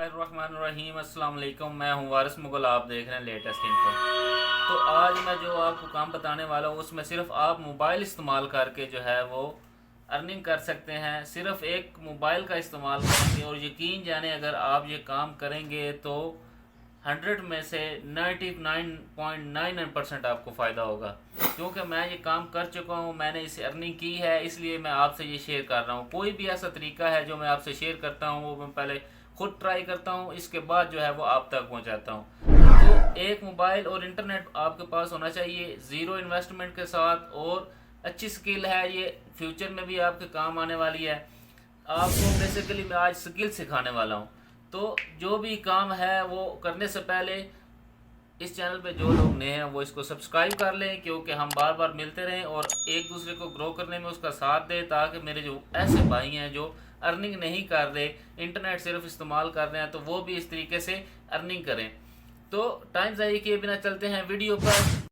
बिस्मिल्लाहिर्रहमानिर्रहीम। अस्सलाम वालेकुम। मैं हूँ वारिस मुगल, आप देख रहे हैं लेटेस्ट इन्फो। तो आज मैं जो आपको काम बताने वाला हूँ उसमें सिर्फ आप मोबाइल इस्तेमाल करके जो है वो अर्निंग कर सकते हैं। सिर्फ एक मोबाइल का इस्तेमाल करेंगे और यकीन जाने अगर आप ये काम करेंगे तो 100 में से 99.99% आपको फ़ायदा होगा, क्योंकि मैं ये काम कर चुका हूँ, मैंने इसे अर्निंग की है, इसलिए मैं आपसे ये शेयर कर रहा हूँ। कोई भी ऐसा तरीका है जो मैं आपसे शेयर करता हूँ वो मैं पहले खुद ट्राई करता हूँ, इसके बाद जो है वो आप तक पहुँचाता हूँ। तो एक मोबाइल और इंटरनेट आपके पास होना चाहिए ज़ीरो इन्वेस्टमेंट के साथ, और अच्छी स्किल है, ये फ्यूचर में भी आपके काम आने वाली है। आपको बेसिकली मैं आज स्किल सिखाने वाला हूँ। तो जो भी काम है वो करने से पहले इस चैनल पे जो लोग नए हैं वो इसको सब्सक्राइब कर लें, क्योंकि हम बार बार मिलते रहें और एक दूसरे को ग्रो करने में उसका साथ दें, ताकि मेरे जो ऐसे भाई हैं जो अर्निंग नहीं कर रहे, इंटरनेट सिर्फ इस्तेमाल कर रहे हैं, तो वो भी इस तरीके से अर्निंग करें। तो टाइम ज़ाया किए बिना चलते हैं वीडियो पर।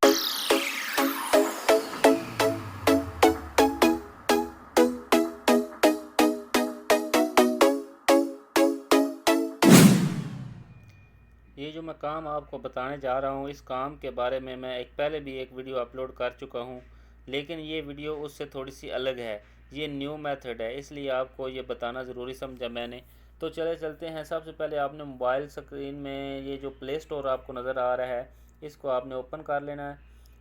ये जो मैं काम आपको बताने जा रहा हूँ, इस काम के बारे में मैं पहले भी एक वीडियो अपलोड कर चुका हूँ, लेकिन ये वीडियो उससे थोड़ी सी अलग है। ये न्यू मेथड है, इसलिए आपको ये बताना ज़रूरी समझा मैंने। तो चले चलते हैं। सबसे पहले आपने मोबाइल स्क्रीन में ये जो प्ले स्टोर आपको नज़र आ रहा है, इसको आपने ओपन कर लेना है।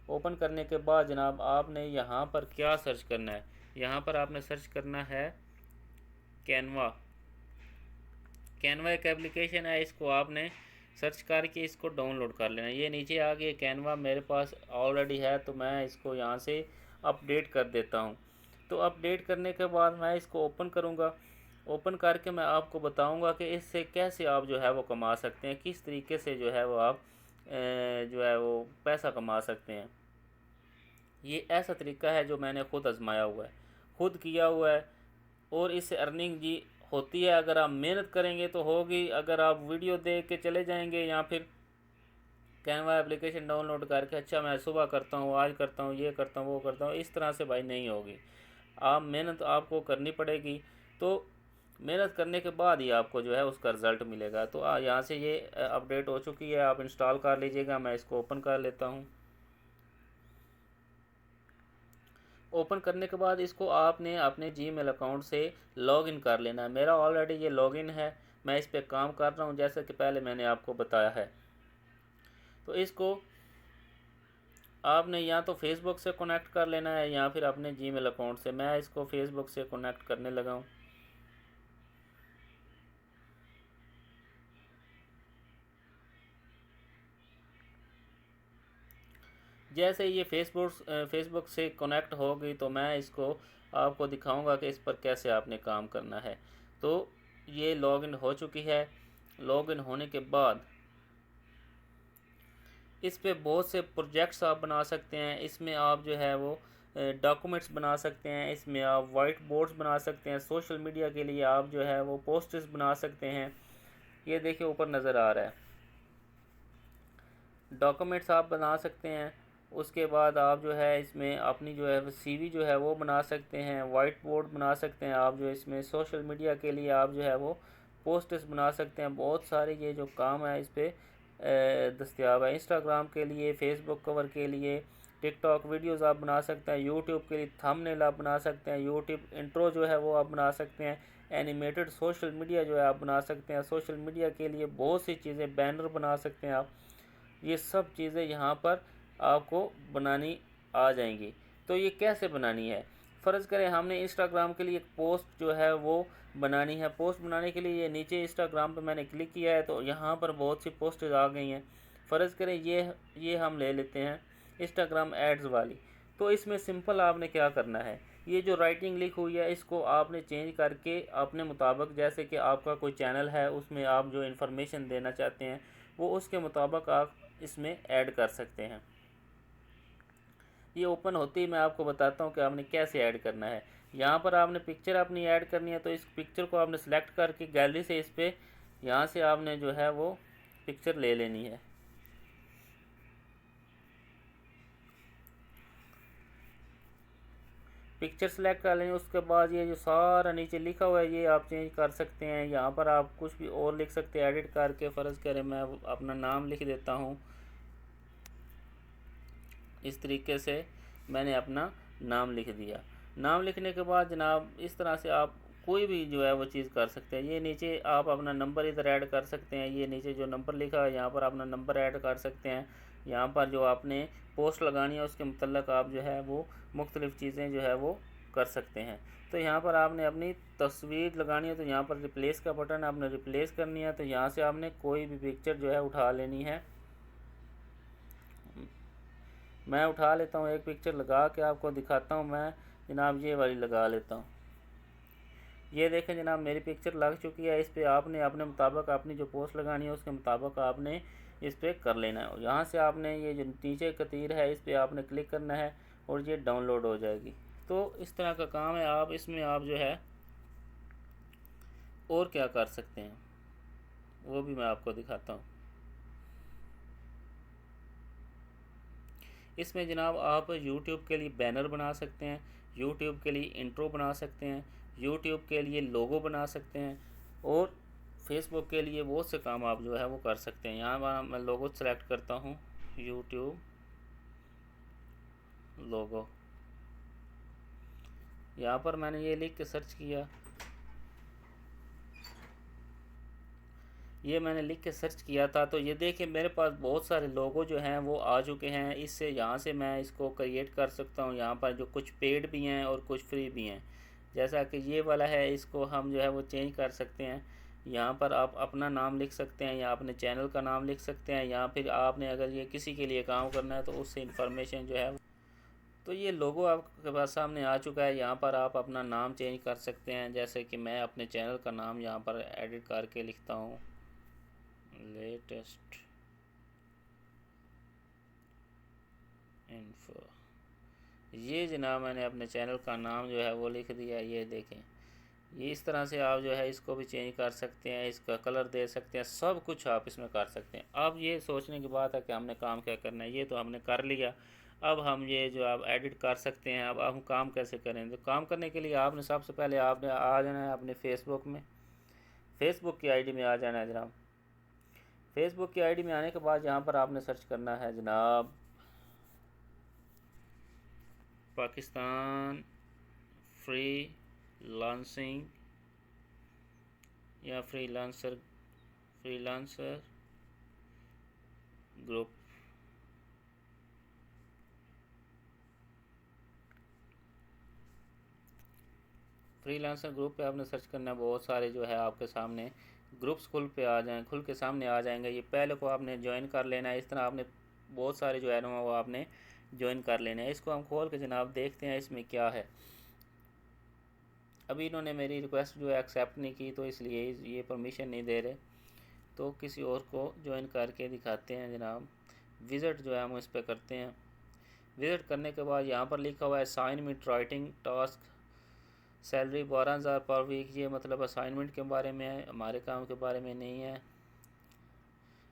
ओपन करने के बाद जनाब आपने यहाँ पर क्या सर्च करना है, यहाँ पर आपने सर्च करना है कैनवा। कैनवा एक एप्लीकेशन है, इसको आपने सर्च करके इसको डाउनलोड कर लेना। ये नीचे आ गया कैनवा, मेरे पास ऑलरेडी है, तो मैं इसको यहाँ से अपडेट कर देता हूँ। तो अपडेट करने के बाद मैं इसको ओपन करूँगा। ओपन करके मैं आपको बताऊँगा कि इससे कैसे आप जो है वो कमा सकते हैं, किस तरीके से जो है वो आप जो है वो पैसा कमा सकते हैं। ये ऐसा तरीका है जो मैंने खुद आजमाया हुआ है, खुद किया हुआ है, और इससे अर्निंग जी होती है। अगर आप मेहनत करेंगे तो होगी, अगर आप वीडियो देख के चले जाएंगे या फिर कैनवा एप्लीकेशन डाउनलोड करके अच्छा मैं सुबह करता हूँ, आज करता हूँ, ये करता हूँ, वो करता हूँ, इस तरह से भाई नहीं होगी। आप मेहनत आपको करनी पड़ेगी। तो मेहनत करने के बाद ही आपको जो है उसका रिज़ल्ट मिलेगा। तो यहाँ से ये अपडेट हो चुकी है, आप इंस्टॉल कर लीजिएगा। मैं इसको ओपन कर लेता हूँ। ओपन करने के बाद इसको आपने अपने जीमेल अकाउंट से लॉगिन कर लेना है। मेरा ऑलरेडी ये लॉगिन है, मैं इस पर काम कर रहा हूँ जैसे कि पहले मैंने आपको बताया है। तो इसको आपने या तो फेसबुक से कनेक्ट कर लेना है या फिर अपने जीमेल अकाउंट से। मैं इसको फेसबुक से कनेक्ट करने लगा हूँ। जैसे ये फेसबुक से कनेक्ट हो गई तो मैं इसको आपको दिखाऊंगा कि इस पर कैसे आपने काम करना है। तो ये लॉगिन हो चुकी है। लॉगिन होने के बाद इस पे बहुत से प्रोजेक्ट्स आप बना सकते हैं। इसमें आप जो है वो डॉक्यूमेंट्स बना सकते हैं, इसमें आप वाइट बोर्ड्स बना सकते हैं, सोशल मीडिया के लिए आप जो है वो पोस्टर्स बना सकते हैं। ये देखिए ऊपर नज़र आ रहा है, डॉक्यूमेंट्स आप बना सकते हैं। उसके बाद आप जो है इसमें अपनी जो है सीवी जो है वो बना सकते हैं, वाइट बोर्ड बना सकते हैं आप, जो इसमें सोशल मीडिया के लिए आप जो है वो पोस्टर्स बना सकते हैं। बहुत सारे ये जो काम है इस पर दस्तियाब है। इंस्टाग्राम के लिए, फेसबुक कवर के लिए, टिकटॉक वीडियोस आप बना सकते हैं, यूट्यूब के लिए थंबनेल आप बना सकते हैं, यूट्यूब इंट्रो जो है वो आप बना सकते हैं, एनिमेटेड सोशल मीडिया जो है आप बना सकते हैं, सोशल मीडिया के लिए बहुत सी चीज़ें, बैनर बना सकते हैं आप। ये सब चीज़ें यहाँ पर आपको बनानी आ जाएंगी। तो ये कैसे बनानी है, फ़र्ज़ करें हमने इंस्टाग्राम के लिए एक पोस्ट जो है वो बनानी है। पोस्ट बनाने के लिए ये नीचे इंस्टाग्राम पे मैंने क्लिक किया है, तो यहाँ पर बहुत सी पोस्टेज आ गई हैं। फ़र्ज़ करें ये हम ले लेते हैं इंस्टाग्राम एड्स वाली। तो इसमें सिंपल आपने क्या करना है, ये जो राइटिंग लिखी हुई है इसको आपने चेंज करके अपने मुताबिक, जैसे कि आपका कोई चैनल है उसमें आप जो इन्फॉर्मेशन देना चाहते हैं वो उसके मुताबिक आप इसमें ऐड कर सकते हैं। ये ओपन होते ही मैं आपको बताता हूँ कि आपने कैसे ऐड करना है। यहाँ पर आपने पिक्चर अपनी ऐड करनी है, तो इस पिक्चर को आपने सेलेक्ट करके गैलरी से इस पर यहाँ से आपने जो है वो पिक्चर ले लेनी है। पिक्चर सेलेक्ट कर लें। उसके बाद ये जो सारा नीचे लिखा हुआ है ये आप चेंज कर सकते हैं। यहाँ पर आप कुछ भी और लिख सकते हैं एडिट करके। फ़र्ज़ करें मैं अपना नाम लिख देता हूँ। इस तरीके से मैंने अपना नाम लिख दिया। नाम लिखने के बाद जनाब इस तरह से आप कोई भी जो है वो चीज़ कर सकते हैं। ये नीचे आप अपना नंबर इधर ऐड कर सकते हैं। ये नीचे जो नंबर लिखा है यहाँ पर अपना नंबर ऐड कर सकते हैं। यहाँ पर जो आपने पोस्ट लगानी है उसके मतलब आप जो है वो मुख्तलिफ़ चीज़ें जो है वो कर सकते हैं। तो यहाँ पर आपने अपनी तस्वीर लगानी है तो यहाँ पर रिप्लेस का बटन आपने रिप्लेस करनी है। तो यहाँ से आपने कोई भी पिक्चर जो है उठा लेनी है। मैं उठा लेता हूँ, एक पिक्चर लगा के आपको दिखाता हूँ। मैं जनाब ये वाली लगा लेता हूँ। ये देखें जनाब मेरी पिक्चर लग चुकी है। इस पर आपने अपने मुताबिक अपनी जो पोस्ट लगानी है उसके मुताबिक आपने इस पर कर लेना है। यहाँ से आपने ये जो नीचे का तीर है इस पर आपने क्लिक करना है और ये डाउनलोड हो जाएगी। तो इस तरह का काम है। आप इसमें आप जो है और क्या कर सकते हैं वो भी मैं आपको दिखाता हूँ। इसमें जनाब आप YouTube के लिए बैनर बना सकते हैं, YouTube के लिए इंट्रो बना सकते हैं, YouTube के लिए लोगो बना सकते हैं और Facebook के लिए बहुत से काम आप जो है वो कर सकते हैं। यहाँ पर मैं लोगो सेलेक्ट करता हूँ, YouTube लोगो। यहाँ पर मैंने ये लिख के सर्च किया, ये मैंने लिख के सर्च किया था। तो ये देखिए मेरे पास बहुत सारे लोगो जो हैं वो आ चुके हैं। इससे यहाँ से मैं इसको क्रिएट कर सकता हूँ। यहाँ पर जो कुछ पेड भी हैं और कुछ फ्री भी हैं। जैसा कि ये वाला है इसको हम जो है वो चेंज कर सकते हैं। यहाँ पर आप अपना नाम लिख सकते हैं या अपने चैनल का नाम लिख सकते हैं या फिर आपने अगर ये किसी के लिए काम करना है तो उससे इंफॉर्मेशन जो है। तो ये लोगो आपके पास सामने आ चुका है। यहाँ पर आप अपना नाम चेंज कर सकते हैं। जैसे कि मैं अपने चैनल का नाम यहाँ पर एडिट करके लिखता हूँ, लेटेस्ट इन्फो। ये जनाब मैंने अपने चैनल का नाम जो है वो लिख दिया। ये देखें, ये इस तरह से आप जो है इसको भी चेंज कर सकते हैं, इसका कलर दे सकते हैं, सब कुछ आप इसमें कर सकते हैं। अब ये सोचने की बात है कि हमने काम क्या करना है। ये तो हमने कर लिया। अब हम ये जो आप एडिट कर सकते हैं। अब हम काम कैसे करें? तो काम करने के लिए आपने सबसे पहले आपने आ जाना है अपने फेसबुक में, फेसबुक की आईडी में आ जाना है जनाब। फेसबुक की आईडी में आने के बाद यहाँ पर आपने सर्च करना है जनाब पाकिस्तान फ्रीलांसिंग या फ्रीलांसर ग्रुप। फ्रीलांसर ग्रुप पे आपने सर्च करना है। बहुत सारे जो है आपके सामने ग्रुप्स खुल के सामने आ जाएंगे। ये पहले को आपने ज्वाइन कर लेना है। इस तरह आपने बहुत सारे जो है ना वो आपने ज्वाइन कर लेना है। इसको हम खोल के जनाब देखते हैं इसमें क्या है। अभी इन्होंने मेरी रिक्वेस्ट जो है एक्सेप्ट नहीं की तो इसलिए ये परमिशन नहीं दे रहे। तो किसी और को ज्वाइन करके दिखाते हैं जनाब। विज़िट जो है हम इस पर करते हैं। विज़िट करने के बाद यहाँ पर लिखा हुआ है असाइनमेंट राइटिंग टास्क, सैलरी 12,000 पर वीक। ये मतलब असाइनमेंट के बारे में है, हमारे काम के बारे में नहीं है।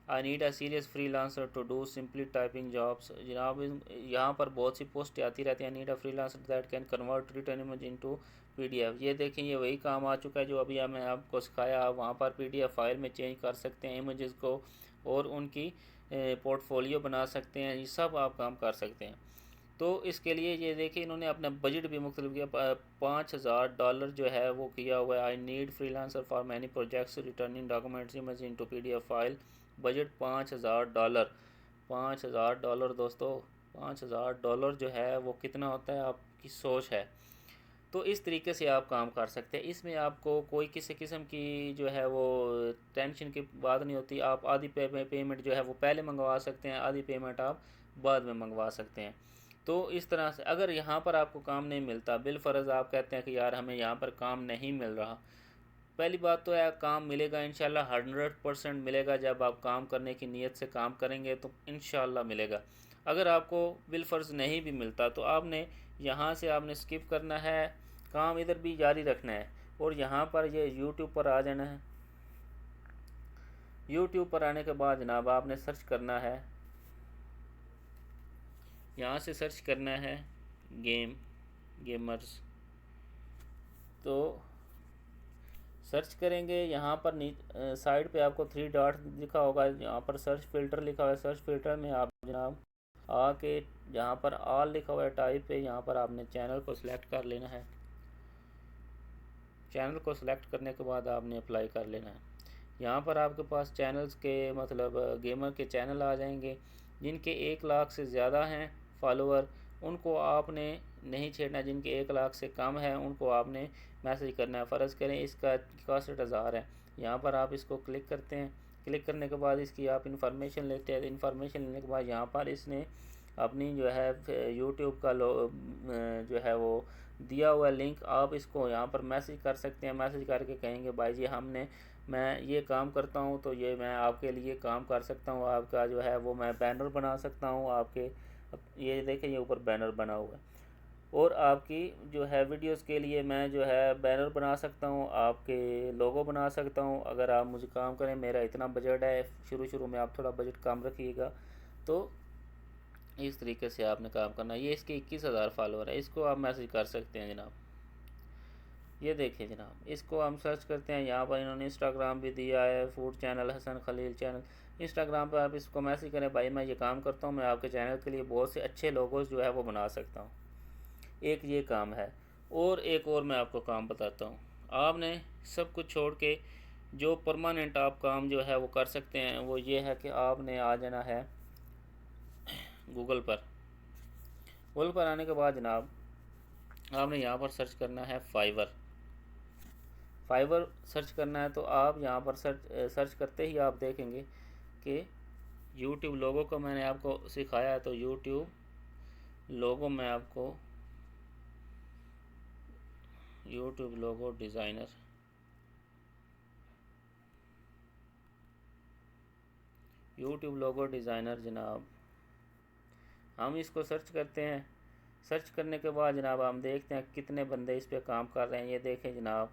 I need a serious freelancer to do simply typing jobs. जनाब यहाँ पर बहुत सी पोस्ट आती रहती हैं। Need a freelancer that can convert written image into PDF। ये देखें ये वही काम आ चुका है जो अभी मैं आपको सिखाया। आप वहाँ पर PDF फाइल में चेंज कर सकते हैं इमेजेस को और उनकी पोर्टफोलियो बना सकते हैं। ये सब आप काम कर सकते हैं। तो इसके लिए ये देखिए इन्होंने अपना बजट भी मुख्तलिफ किया। $5,000 जो है वो किया हुआ है। I need freelancer for many projects returning documents image into PDF file. Budget $5,000। $5,000 दोस्तों, $5,000 जो है वो कितना होता है आपकी सोच है। तो इस तरीके से आप काम कर सकते हैं। इसमें आपको कोई किसी किस्म की जो है वो टेंशन की बात नहीं होती। आप आधी पेमेंट जो है वो पहले मंगवा सकते हैं, आधी पेमेंट आप बाद में मंगवा सकते हैं। तो इस तरह से अगर यहाँ पर आपको काम नहीं मिलता, बिलफ़र्ज़ आप कहते हैं कि यार हमें यहाँ पर काम नहीं मिल रहा, पहली बात तो है काम मिलेगा इंशाल्लाह 100% मिलेगा। जब आप काम करने की नीयत से काम करेंगे तो इंशाल्लाह मिलेगा। अगर आपको बिलफ़र्ज़ नहीं भी मिलता तो आपने यहाँ से आपने स्किप करना है, काम इधर भी जारी रखना है और यहाँ पर ये YouTube पर आ जाना है। YouTube पर आने के बाद जनाब आपने सर्च करना है, यहाँ से सर्च करना है गेम गेमर्स। तो सर्च करेंगे, यहाँ पर साइड पे आपको 3 डॉट लिखा होगा, यहाँ पर सर्च फ़िल्टर लिखा हुआ है। सर्च फ़िल्टर में आप जनाब आके जहाँ पर ऑल लिखा हुआ है टाइप पे, यहाँ पर आपने चैनल को सिलेक्ट कर लेना है। चैनल को सिलेक्ट करने के बाद आपने अप्लाई कर लेना है। यहाँ पर आपके पास चैनल्स के मतलब गेमर के चैनल आ जाएंगे। जिनके 1 लाख से ज़्यादा हैं फॉलोअर, उनको आपने नहीं छेड़ना। जिनके 1 लाख से कम है उनको आपने मैसेज करना है। फ़र्ज़ करें इसका 61,000 है, यहाँ पर आप इसको क्लिक करते हैं। क्लिक करने के बाद इसकी आप इंफॉर्मेशन लेते हैं। इंफॉर्मेशन लेने के बाद यहाँ पर इसने अपनी जो है यूट्यूब का जो है वो दिया हुआ लिंक, आप इसको यहाँ पर मैसेज कर सकते हैं। मैसेज करके कहेंगे भाई जी मैं ये काम करता हूँ, तो ये मैं आपके लिए काम कर सकता हूँ। आपका जो है वो मैं बैनर बना सकता हूँ आपके, ये देखें ये ऊपर बैनर बना हुआ है। और आपकी जो है वीडियोस के लिए मैं जो है बैनर बना सकता हूँ, आपके लोगो बना सकता हूँ। अगर आप मुझे काम करें, मेरा इतना बजट है, शुरू में आप थोड़ा बजट कम रखिएगा। तो इस तरीके से आपने काम करना है। ये इसके 21,000 फॉलोअर है, इसको आप मैसेज कर सकते हैं जनाब। ये देखें जनाब, इसको हम सर्च करते हैं। यहाँ पर इन्होंने इंस्टाग्राम भी दिया है, food channel Hasan Khalil channel. Instagram पर आप इसको मैसेज करें, भाई मैं ये काम करता हूँ, मैं आपके चैनल के लिए बहुत से अच्छे लोगोस जो है वो बना सकता हूँ। एक ये काम है। और एक और मैं आपको काम बताता हूँ। आपने सब कुछ छोड़ के जो परमानेंट आप काम जो है वो कर सकते हैं, वो ये है कि आपने आ जाना है गूगल पर। गूगल पर आने के बाद जनाब आपने यहाँ पर सर्च करना है फाइवर। फाइवर सर्च करना है, तो आप यहाँ पर सर्च करते ही आप देखेंगे कि यूट्यूब लोगो को मैंने आपको सिखाया है। तो यूट्यूब लोगो में आपको यूट्यूब लोगो डिज़ाइनर, यूट्यूब लोगो डिज़ाइनर जनाब, हम इसको सर्च करते हैं। सर्च करने के बाद जनाब हम देखते हैं कितने बंदे इस पर काम कर रहे हैं। ये देखें जनाब,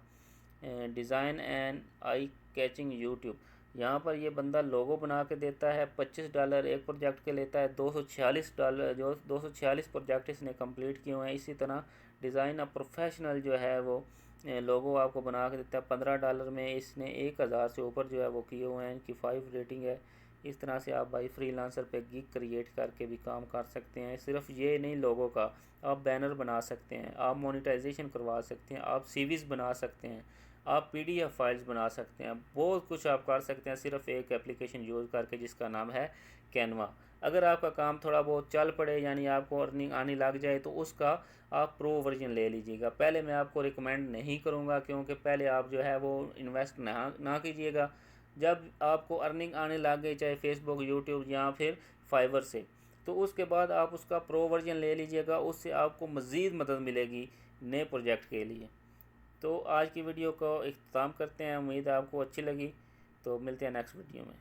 design and eye catching YouTube, यहाँ पर ये बंदा लोगो बना के देता है। $25 एक प्रोजेक्ट के लेता है। $246 जो 246 प्रोजेक्ट इसने कंप्लीट किए हुए हैं। इसी तरह डिज़ाइन अ प्रोफेशनल जो है वो लोगो आपको बना के देता है। $15 में इसने 1000 से ऊपर जो है वो किए हुए हैं। इनकी 5 रेटिंग है। इस तरह से आप भाई फ्रीलांसर पे गिग क्रिएट करके भी काम कर सकते हैं। सिर्फ ये नहीं, लोगों का आप बैनर बना सकते हैं, आप मोनेटाइजेशन करवा सकते हैं, आप सीवीज बना सकते हैं, आप पीडीएफ फाइल्स बना सकते हैं, बहुत कुछ आप कर सकते हैं सिर्फ एक एप्लीकेशन यूज़ करके जिसका नाम है कैनवा। अगर आपका काम थोड़ा बहुत चल पड़े, यानी आपको अर्निंग आने लग जाए, तो उसका आप प्रो वर्जन ले लीजिएगा। पहले मैं आपको रिकमेंड नहीं करूँगा, क्योंकि पहले आप जो है वो इन्वेस्ट ना कीजिएगा। जब आपको अर्निंग आने लग गई, चाहे फेसबुक, यूट्यूब या फिर फाइवर से, तो उसके बाद आप उसका प्रो वर्जन ले लीजिएगा। उससे आपको मज़ीद मदद मिलेगी नए प्रोजेक्ट के लिए। तो आज की वीडियो को इख्तिताम करते हैं। उम्मीद है आपको अच्छी लगी। तो मिलते हैं नेक्स्ट वीडियो में।